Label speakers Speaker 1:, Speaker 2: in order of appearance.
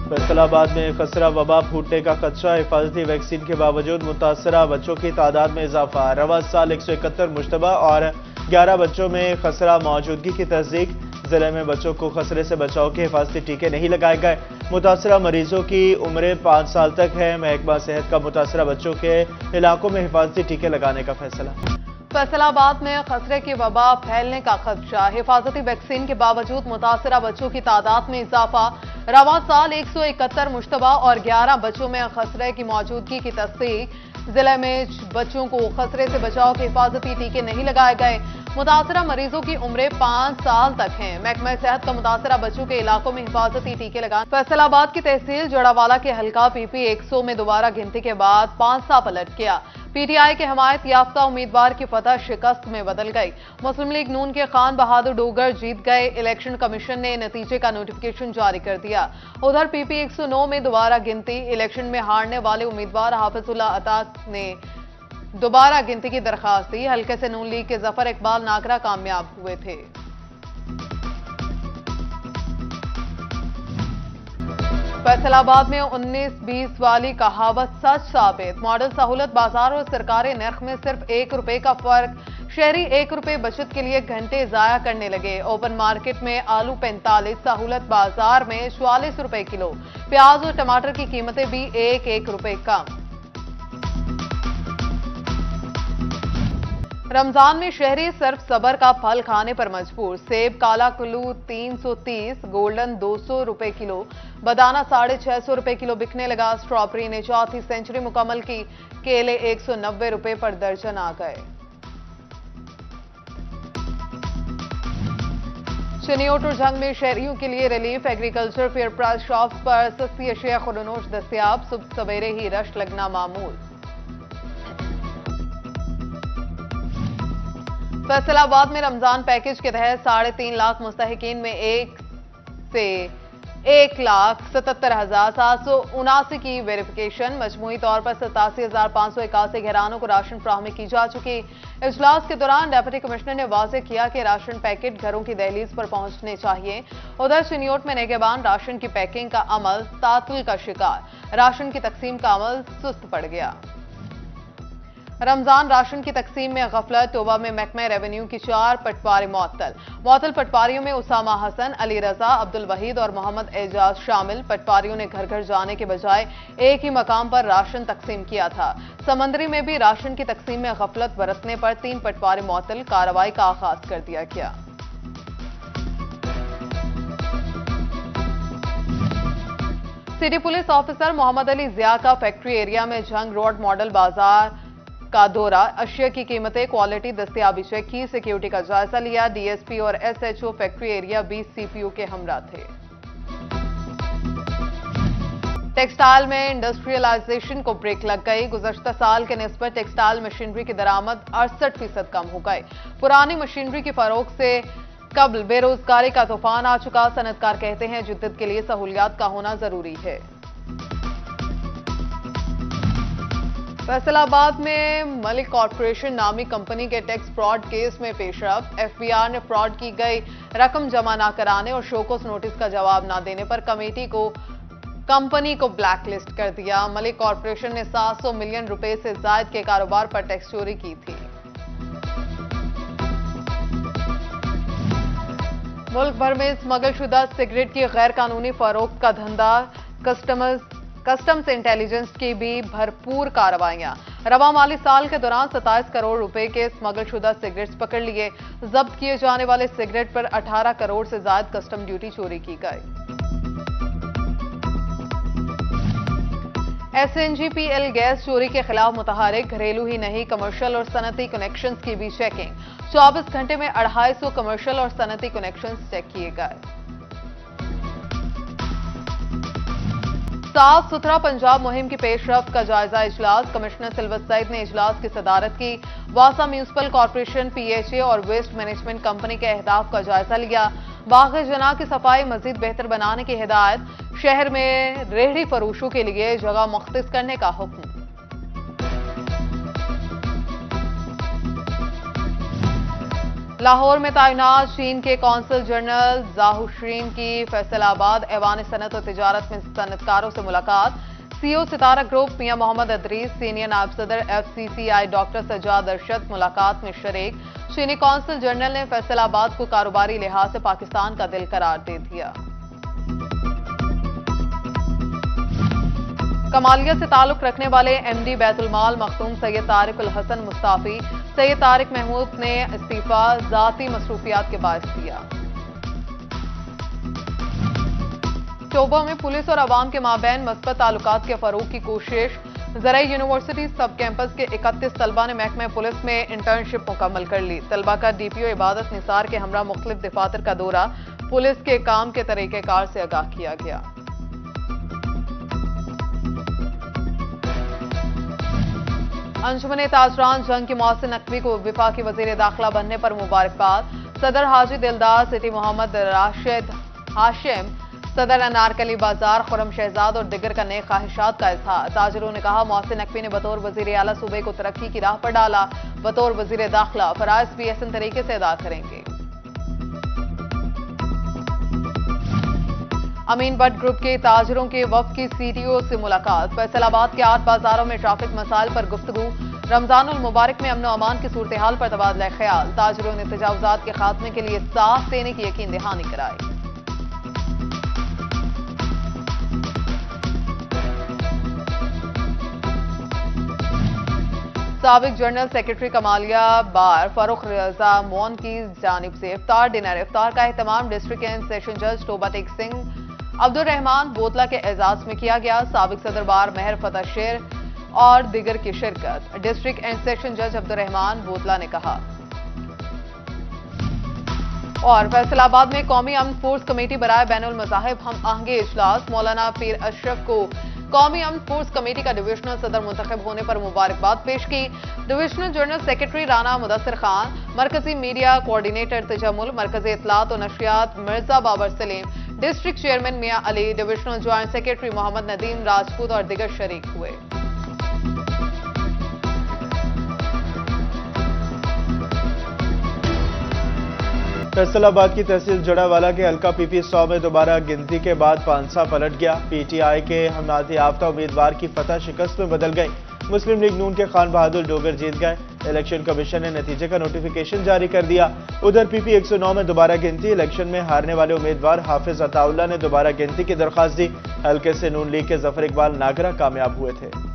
Speaker 1: फैसलाबाद में खसरा वबा फूटने का खदशा, हिफाजती वैक्सीन के बावजूद मुतासरा बच्चों की तादाद में इजाफा। रवा साल 171 मुश्तबा और 11 बच्चों में खसरा मौजूदगी की तस्दीक। जिले में बच्चों को खसरे से बचाव के हिफाजती टीके नहीं लगाए गए। मुतासरा मरीजों की उम्रें 5 साल तक है। महकमा सेहत का मुतासरा बच्चों के इलाकों में हिफाजती टीके लगाने का फैसला।
Speaker 2: फैसलाबाद में खसरे की वबा फैलने का खदशा, हिफाजती वैक्सीन के बावजूद मुतासरा बच्चों की तादाद में इजाफा। रवा साल 171 मुश्तबा और 11 बच्चों में खसरे की मौजूदगी की तस्दीक। जिले में बच्चों को खसरे से बचाव के हिफाजती टीके नहीं लगाए गए। मुतासरा मरीजों की उम्रें 5 साल तक हैं। महकमा सेहत का मुतासरा बच्चों के इलाकों में हिफाजती टीके लगाने। फैसलाबाद की तहसील जड़ावाला के हल्का PP 100 में दोबारा गिनती के बाद पांसा पलट गया। PTI के हमायत याफ्ता उम्मीदवार की फतह शिकस्त में बदल गई। मुस्लिम लीग नून के खान बहादुर डोगर जीत गए। इलेक्शन कमीशन ने नतीजे का नोटिफिकेशन जारी कर दिया। उधर PP 109 में दोबारा गिनती। इलेक्शन में हारने वाले उम्मीदवार हाफिजुल्ला अता ने दोबारा गिनती की दरखास्त दी। हल्के से नून लीग के जफर इकबाल नागरा कामयाब हुए थे। फैसलाबाद में 19-20 वाली कहावत सच साबित। मॉडल सहूलत बाजार और सरकारी नर्ख में सिर्फ 1 रुपए का फर्क। शहरी 1 रुपए बचत के लिए घंटे जाया करने लगे। ओपन मार्केट में आलू 45, सहूलत बाजार में 44 रुपए किलो। प्याज और टमाटर की कीमतें भी 1-1 रुपए कम। रमजान में शहरी सिर्फ सबर का फल खाने पर मजबूर। सेब काला कुल्लू 330, गोल्डन 200 रुपए किलो, बदाना 650 रुपए किलो बिकने लगा। स्ट्रॉबेरी ने चौथी सेंचुरी मुकम्मल की। केले 190 रुपए पर दर्जन आ गए। चिनियोट और जंग में शहरियों के लिए relief. Agriculture fair price shops पर सस्ती अशिया खुरनोश दस्तयाब। सुबह सवेरे ही रश लगना मामूल। फैसलाबाद में रमजान पैकेज के तहत 3.5 लाख मुस्तहिकीन में 1 से 1,77,779 की वेरिफिकेशन। मजमूई तौर पर 87,581 घरानों को राशन फराहमी की जा चुकी। इजलास के दौरान डिप्टी कमिश्नर ने वाज़ेह किया कि राशन पैकेट घरों की दहलीज पर पहुंचने चाहिए। उधर चिनियोट में निगहबान राशन की पैकिंग का अमल तातुल का शिकार। राशन की तकसीम का अमल सुस्त पड़ गया। रमजान राशन की तकसीम में गफलत। टोबा में महकमा रेवेन्यू की 4 पटवारी मुअत्तल पटवारियों में उसामा हसन, अली रजा, अब्दुल वहीद और मोहम्मद एजाज शामिल। पटवारियों ने घर घर जाने के बजाय एक ही मकाम पर राशन तकसीम किया था। समंदरी में भी राशन की तकसीम में गफलत बरतने पर 3 पटवारी मुअत्तल। कार्रवाई का आगाज कर दिया गया। City police officer Mohammad Ali Zia का फैक्ट्री एरिया में जंग रोड मॉडल बाजार का दौरा। अशिया की कीमतें, क्वालिटी, दस्तयाबी चेक की। सिक्योरिटी का जायजा लिया। DSP और SHO फैक्ट्री एरिया 20 CPO के हमरा थे। टेक्सटाइल में इंडस्ट्रियलाइजेशन को ब्रेक लग गई। गुज़श्ता साल के निस्बत टेक्सटाइल मशीनरी की दरामद 68% कम हो गए। पुरानी मशीनरी की फरोख्त से कबल बेरोजगारी का तूफान आ चुका। सनतकार कहते हैं जिद्दत के लिए सहूलियात का होना जरूरी है। फैसलाबाद में मलिक कॉर्पोरेशन नामी कंपनी के टैक्स फ्रॉड केस में पेशरफ। FBR ने फ्रॉड की गई रकम जमा न कराने और शोकॉस नोटिस का जवाब न देने पर कंपनी को ब्लैकलिस्ट कर दिया। मलिक कॉर्पोरेशन ने 700 मिलियन रुपए से जायद के कारोबार पर टैक्स चोरी की थी। मुल्क भर में स्मगलशुदा सिगरेट की गैर कानूनी फरोख्त का धंधा। कस्टम्स इंटेलिजेंस की भी भरपूर कार्रवाइयां। रवा माली साल के दौरान 27 करोड़ रुपए के स्मगलशुदा सिगरेट्स पकड़ लिए। जब्त किए जाने वाले सिगरेट पर 18 करोड़ से ज्यादा कस्टम ड्यूटी चोरी की गई। SNGPL गैस चोरी के खिलाफ मुतहरिक। घरेलू ही नहीं, कमर्शियल और सनती कनेक्शंस की भी चेकिंग। 24 घंटे में 250 कमर्शियल और सनती कनेक्शंस चेक किए गए। साफ सुथरा पंजाब मुहिम की पेशरफ्त का जायजा इजलास। कमिश्नर सिल्वर सईद ने इजलास की सदारत की। वासा म्यूनिसिपल कॉर्पोरेशन, PHA और वेस्ट मैनेजमेंट कंपनी के अहदाफ का जायजा लिया। बाग़ जना की सफाई मजीद बेहतर बनाने की हिदायत। शहर में रेहड़ी फरोशों के लिए जगह मुख्तस करने का हुक्म। लाहौर में तैनात चीन के कौंसल जनरल जाहुशीन की फैसलाबाद ऐवान सनत और तिजारत में सनतकारों से मुलाकात। सीईओ सितारा ग्रुप मियां मोहम्मद अदरीस, सीनियर नायब सदर FCCI डॉक्टर सज्जाद अरशद मुलाकात में शरीक। चीनी कौंसल जनरल ने फैसलाबाद को कारोबारी लिहाज से पाकिस्तान का दिल करार दे दिया। कमालिया से ताल्लुक रखने वाले MD बैतुल-माल मखदूम सैयद तारिक उल हसन मुस्ताफी। सैयद तारिक महमूद ने इस्तीफा जाती मसरूफियात के बायस दिया। चोबा में पुलिस और अवाम के माबैन मस्बत ताल्लुकात के फरोग की कोशिश। ज़राई यूनिवर्सिटी सब कैंपस के 31 तलबा ने महकमे पुलिस में इंटर्नशिप मुकम्मल कर ली। तलबा का DPO इबादत निसार के हमरा मुख्तलिफ दफातर का दौरा, पुलिस के काम के तरीक़ेकार से आगाह किया गया। अंजुमन ताजरान जंग की मोहसिन नकवी को वफाकी वजीर दाखिला बनने पर मुबारकबाद। सदर हाजी दिलदार सिटी मोहम्मद राशिद हाशिम, सदर अनारकली बाजार खुरम शहजाद और दिगर का नए ख्वाहिशात का इजहार। ताजरों ने कहा, मोहसिन नकवी ने बतौर वजीर आला सूबे को तरक्की की राह पर डाला। बतौर वजीर दाखिला फराइज भी ऐसे तरीके से अदा करेंगे। अमीन भट्ट ग्रुप के ताजरों के वफ्द की CTO से मुलाकात। फैसलाबाद के 8 बाजारों में ट्रैफिक मसाइल पर गुफ्तगू। रमजानुल मुबारक में अमन और अमान की सूरत हाल पर तबादला ख्याल। ताजरों ने तजावुजात के खात्मे के लिए साथ देने की यकीन दहानी कराई। साबिक जनरल सेक्रेटरी कमालिया बार फारूक रजा मोन की जानिब से इफ्तार डिनर। इफ्तार का एहतमाम डिस्ट्रिक्ट एंड सेशन जज टोबा टेक सिंह अब्दुल रहमान बोतला के एजाज में किया गया। साबिक सदर बार महर फतह शेर और दिगर की शिरकत। डिस्ट्रिक्ट एंड सेशन जज अब्दुल रहमान बोतला ने कहा। और फैसलाबाद में कौमी अमन फोर्स कमेटी बराए बैनुल मज़ाहिब हम आहंगी इजलास। मौलाना पीर अशरफ को कौमी अमन फोर्स कमेटी का डिविजनल सदर मुंतखब होने पर मुबारकबाद पेश की। Divisional general secretary Rana Mudassir Khan, मरकजी मीडिया कोऑर्डिनेटर तजमुल, मरकजी इत्तलात और नशरियात Mirza Babar Saleem, district chairman Mian Ali, divisional joint secretary Mohammad Nadeem Rajput और दिगर शरीक हुए।
Speaker 1: फैसलाबाद की तहसील जड़ावाला के हल्का PP100 में दोबारा गिनती के बाद पांसा पलट गया। PTI के हमायत याफ्ता उम्मीदवार की फतह शिकस्त में बदल गई। मुस्लिम लीग नून के खान बहादुर डोगर जीत गए। इलेक्शन कमीशन ने नतीजे का नोटिफिकेशन जारी कर दिया। उधर PP109 में दोबारा गिनती। इलेक्शन में हारने वाले उम्मीदवार हाफिज अताउल्लाह ने दोबारा गिनती की दरख्वास्त दी। हल्के से नून लीग के जफर इकबाल नागरा कामयाब हुए थे।